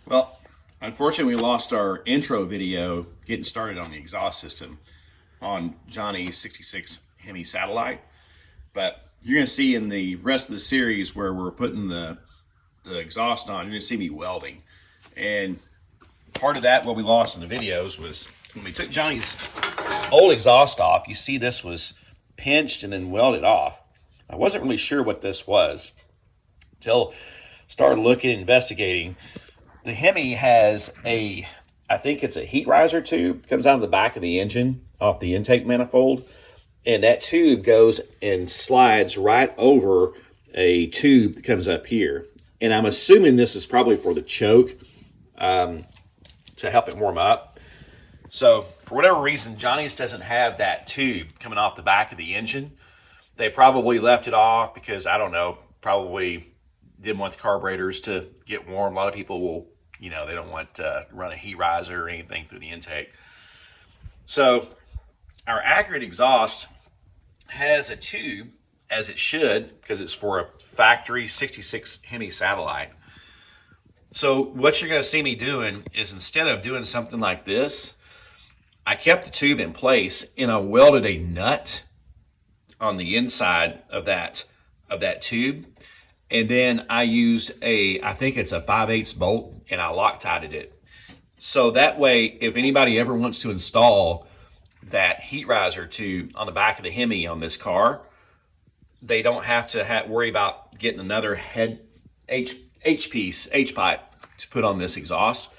Well, unfortunately, we lost our intro video getting started on the exhaust system on Johnny's 66 Hemi Satellite. But you're going to see in the rest of the series where we're putting the exhaust on, you're going to see me welding. And part of that, what we lost in the videos, was when we took Johnny's old exhaust off, you see this was pinched and then welded off. I wasn't really sure what this was until started looking, investigating. The Hemi has I think it's a heat riser tube, comes out of the back of the engine off the intake manifold. And that tube goes and slides right over a tube that comes up here. And I'm assuming this is probably for the choke to help it warm up. So for whatever reason, Johnny's doesn't have that tube coming off the back of the engine. They probably left it off because, I don't know, probably didn't want the carburetors to get warm. A lot of people will, they don't want to run a heat riser or anything through the intake. So our accurate exhaust has a tube, as it should, because it's for a factory 66 Hemi Satellite. So what you're going to see me doing is, instead of doing something like this, I kept the tube in place and I welded a nut on the inside of that tube. And then I used I think it's a 5/8 bolt, and I Loctited it. So that way, if anybody ever wants to install that heat riser tube on the back of the Hemi on this car, they don't have to worry about getting another H pipe to put on this exhaust.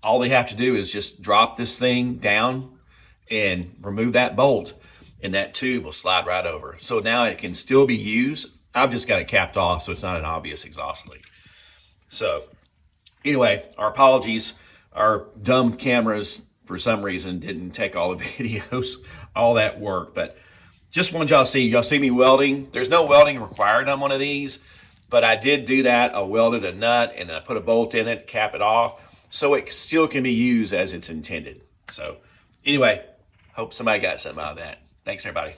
All they have to do is just drop this thing down and remove that bolt, and that tube will slide right over. So now it can still be used. I've just got it capped off so it's not an obvious exhaust leak. So anyway, our apologies. Our dumb cameras, for some reason, didn't take all the videos, all that work. But just wanted y'all to see me welding. There's no welding required on one of these, but I did do that. I welded a nut and I put a bolt in it, cap it off, so it still can be used as it's intended. So anyway, hope somebody got something out of that. Thanks, everybody.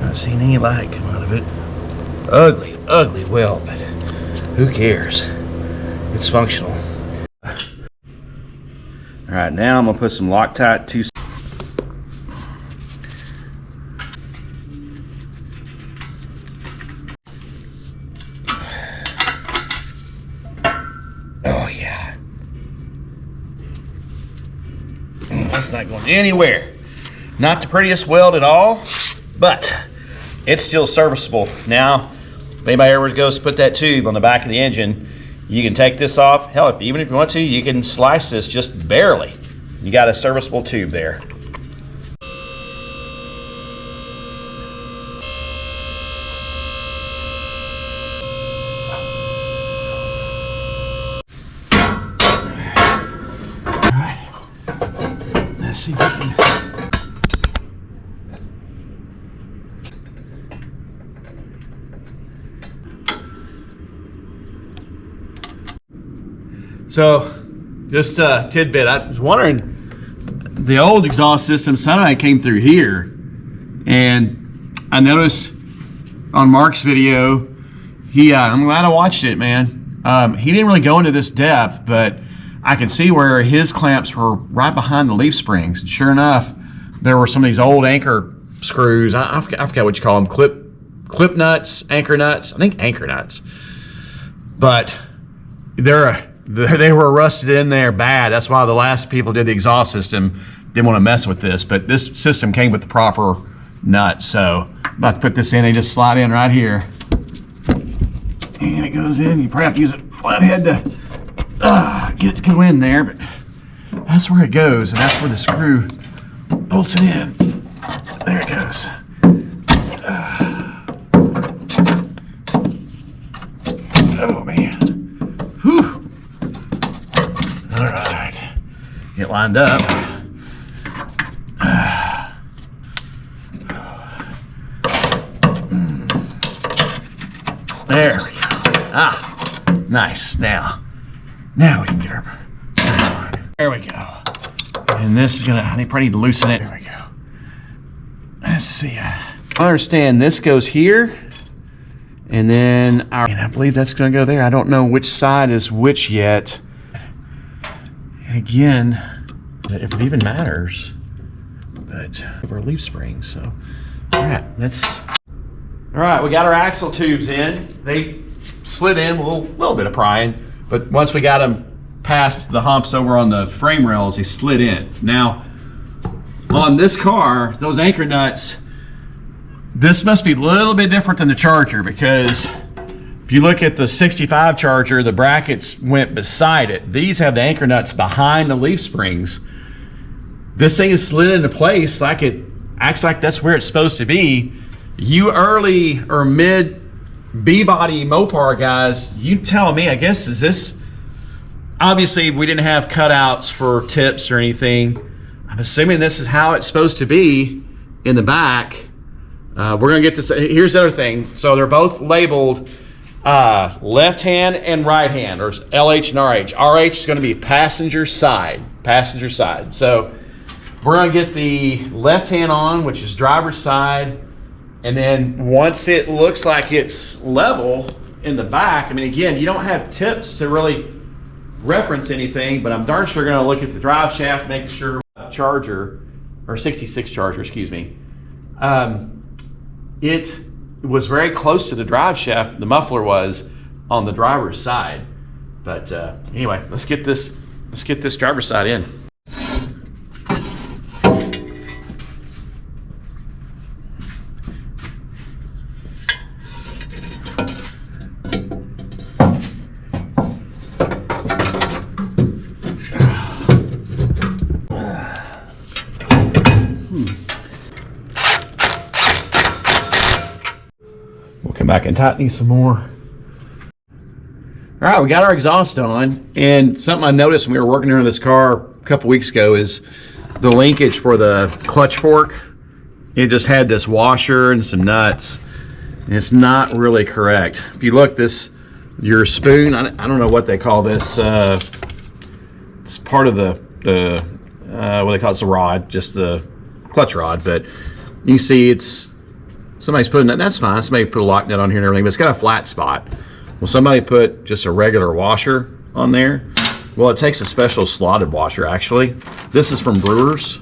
Not seen any light come out of it. Ugly weld, but who cares? It's functional. All right, now I'm gonna put some Loctite 2. Oh yeah. That's not going anywhere. Not the prettiest weld at all, but it's still serviceable. Now, if anybody ever goes to put that tube on the back of the engine, you can take this off. Hell, even if you want to, you can slice this just barely. You got a serviceable tube there. All right, let's see if we can. So, just a tidbit. I was wondering, the old exhaust system somehow came through here, and I noticed on Mark's video, I'm glad I watched it, man. He didn't really go into this depth, but I could see where his clamps were right behind the leaf springs. And sure enough, there were some of these old anchor screws. I forgot what you call them, clip nuts, anchor nuts. I think anchor nuts. But they were rusted in there bad. That's why the last people did the exhaust system didn't want to mess with this. But this system came with the proper nut. So I'm about to put this in. They just slide in right here. And it goes in. You probably have to use a flathead to get it to go in there. But that's where it goes. And that's where the screw bolts it in. There it goes. Oh man. Whew. All right. Get lined up. There we go. Ah, nice. Now we can get her. There we go. And this is gonna, I probably need to loosen it. There we go. Let's see. I understand this goes here, and then and I believe that's gonna go there. I don't know which side is which yet. And again, if it even matters, but of our leaf springs. So, all right, all right, we got our axle tubes in. They slid in with a little bit of prying, but once we got them past the humps over on the frame rails, they slid in. Now, on this car, those anchor nuts, this must be a little bit different than the Charger, because if you look at the 65 Charger, the brackets went beside it. These have the anchor nuts behind the leaf springs. This thing is slid into place like it acts like that's where it's supposed to be. You early or mid B-body Mopar guys, you tell me, I guess, is this, obviously we didn't have cutouts for tips or anything. I'm assuming this is how it's supposed to be in the back. We're gonna get this, here's the other thing. So they're both labeled left hand and right hand, or LH and RH. RH is gonna be passenger side. So we're gonna get the left hand on, which is driver's side. And then once it looks like it's level in the back, I mean, again, you don't have tips to really reference anything, but I'm darn sure gonna look at the drive shaft, make sure Charger, or 66 Charger, excuse me. It was very close to the drive shaft, the muffler was on the driver's side. But anyway, let's get this driver's side in. Back and tighten these some more. All right, we got our exhaust on, and something I noticed when we were working on this car a couple weeks ago is the linkage for the clutch fork. It just had this washer and some nuts, and it's not really correct. If you look, your spoon, I don't know what they call this. It's part of the what they call it's a rod, just the clutch rod, but you see it's. Somebody's putting that, that's fine. Somebody put a lock nut on here and everything, but it's got a flat spot. Well, somebody put just a regular washer on there. Well, it takes a special slotted washer, actually. This is from Brewers,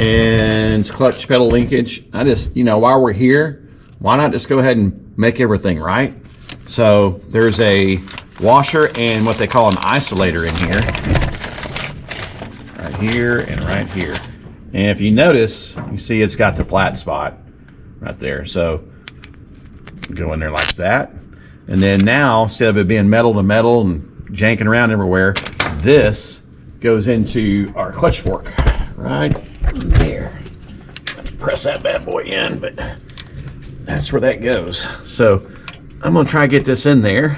and it's clutch pedal linkage. I just, while we're here, why not just go ahead and make everything right? So there's a washer and what they call an isolator in here. Right here and right here. And if you notice, you see it's got the flat spot right there. So go in there like that, and then now, instead of it being metal to metal and janking around everywhere, this goes into our clutch fork right there. Press that bad boy in, but that's where that goes. So I'm gonna try to get this in there,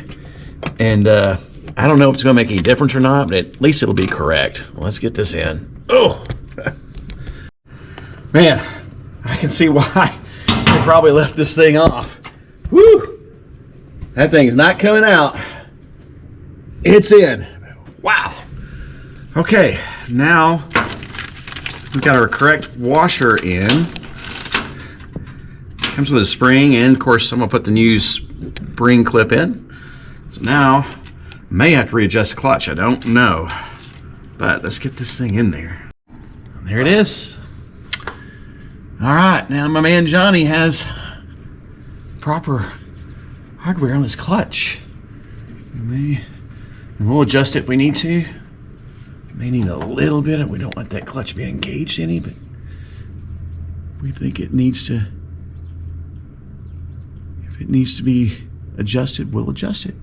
and I don't know if it's gonna make any difference or not, but at least it'll be correct. Let's get this in. Oh man, I can see why I probably left this thing off. Woo! That thing is not coming out. It's in. Wow. Okay, now we've got our correct washer in. Comes with a spring, and of course I'm gonna put the new spring clip in. So now I may have to readjust the clutch. I don't know, but let's get this thing in there. And there it is. All right, now my man Johnny has proper hardware on his clutch. And we'll adjust it if we need to. May need a little bit of, we don't want that clutch being engaged any, but we think it needs to, if it needs to be adjusted, we'll adjust it.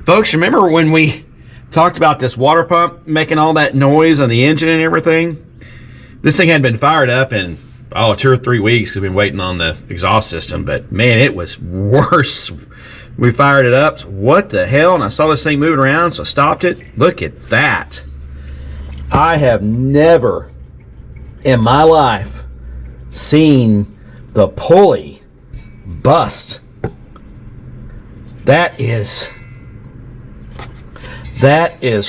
Folks, remember when we talked about this water pump making all that noise on the engine and everything. This thing hadn't been fired up in 2 or 3 weeks. We've been waiting on the exhaust system, but man, it was worse. We fired it up. So what the hell? And I saw this thing moving around, so I stopped it. Look at that. I have never in my life seen the pulley bust. That is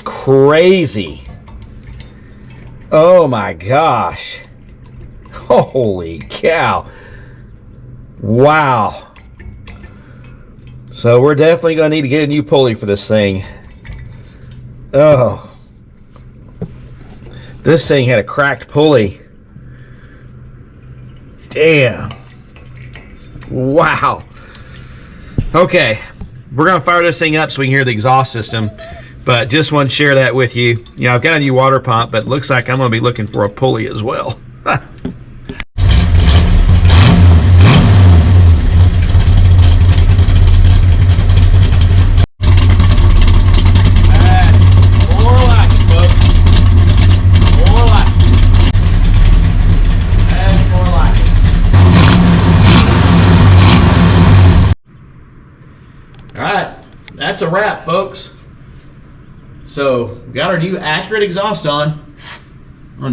crazy. Oh my gosh. Holy cow. Wow. So we're definitely going to need to get a new pulley for this thing. Oh. This thing had a cracked pulley. Damn. Wow. Okay. We're going to fire this thing up so we can hear the exhaust system. But just want to share that with you. You know, I've got a new water pump, but it looks like I'm going to be looking for a pulley as well. Alright, that's a wrap, folks. So, we got our new accurate exhaust on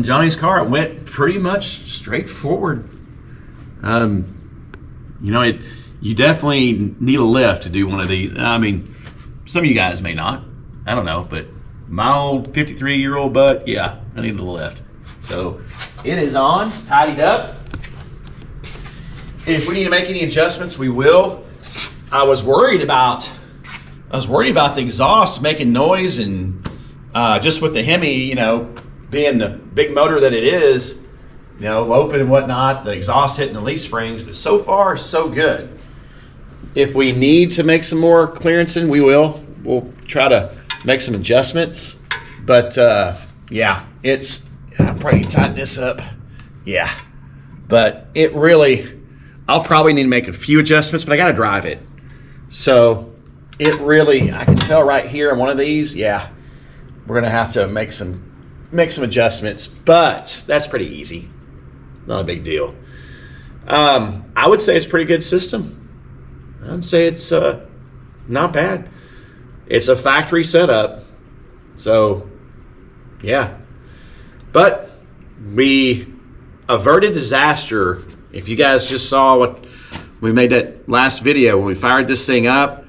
Johnny's car. It went pretty much straightforward. You know, you definitely need a lift to do one of these. I mean, some of you guys may not. I don't know, but my old 53-year-old butt, yeah, I needed a lift. So, it is on. It's tidied up. If we need to make any adjustments, we will. I was worried about the exhaust making noise, and just with the Hemi, you know, being the big motor that it is, you know, open and whatnot, the exhaust hitting the leaf springs. But so far, so good. If we need to make some more clearancing, we will. We'll try to make some adjustments. But yeah, I'll probably tighten this up. Yeah, but it really, I'll probably need to make a few adjustments, but I got to drive it. So it really, I can tell right here on one of these, yeah, we're gonna have to make some adjustments, but that's pretty easy. Not a big deal. I would say it's a pretty good system. I would say it's not bad. It's a factory setup, so yeah. But we averted disaster. If you guys just saw what we made that last video when we fired this thing up,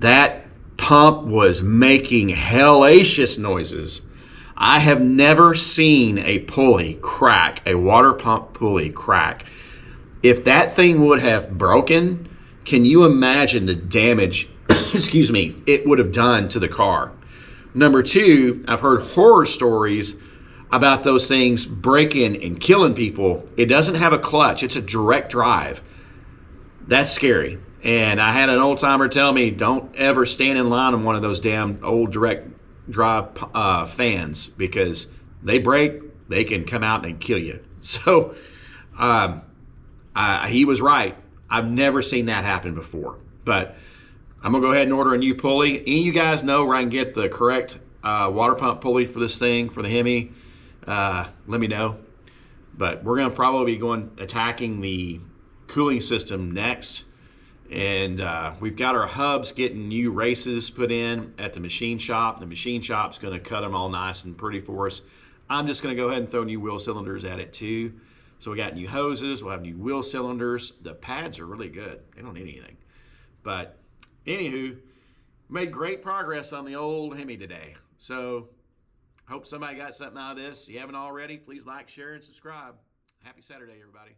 that pump was making hellacious noises. I have never seen a pulley crack, a water pump pulley crack. If that thing would have broken, can you imagine the damage, excuse me, it would have done to the car? Number two, I've heard horror stories about those things breaking and killing people. It doesn't have a clutch, it's a direct drive. That's scary. And I had an old timer tell me, don't ever stand in line on one of those damn old direct drive fans, because they break, they can come out and kill you. So he was right. I've never seen that happen before. But I'm going to go ahead and order a new pulley. Any of you guys know where I can get the correct water pump pulley for this thing, for the Hemi? Let me know. But we're going to probably be attacking the cooling system next. And we've got our hubs getting new races put in at the machine shop. The machine shop's going to cut them all nice and pretty for us. I'm just going to go ahead and throw new wheel cylinders at it too. So we got new hoses, we'll have new wheel cylinders. The pads are really good. They don't need anything. But anywho, made great progress on the old Hemi today. So hope somebody got something out of this. If you haven't already, please like, share, and subscribe. Happy Saturday, everybody.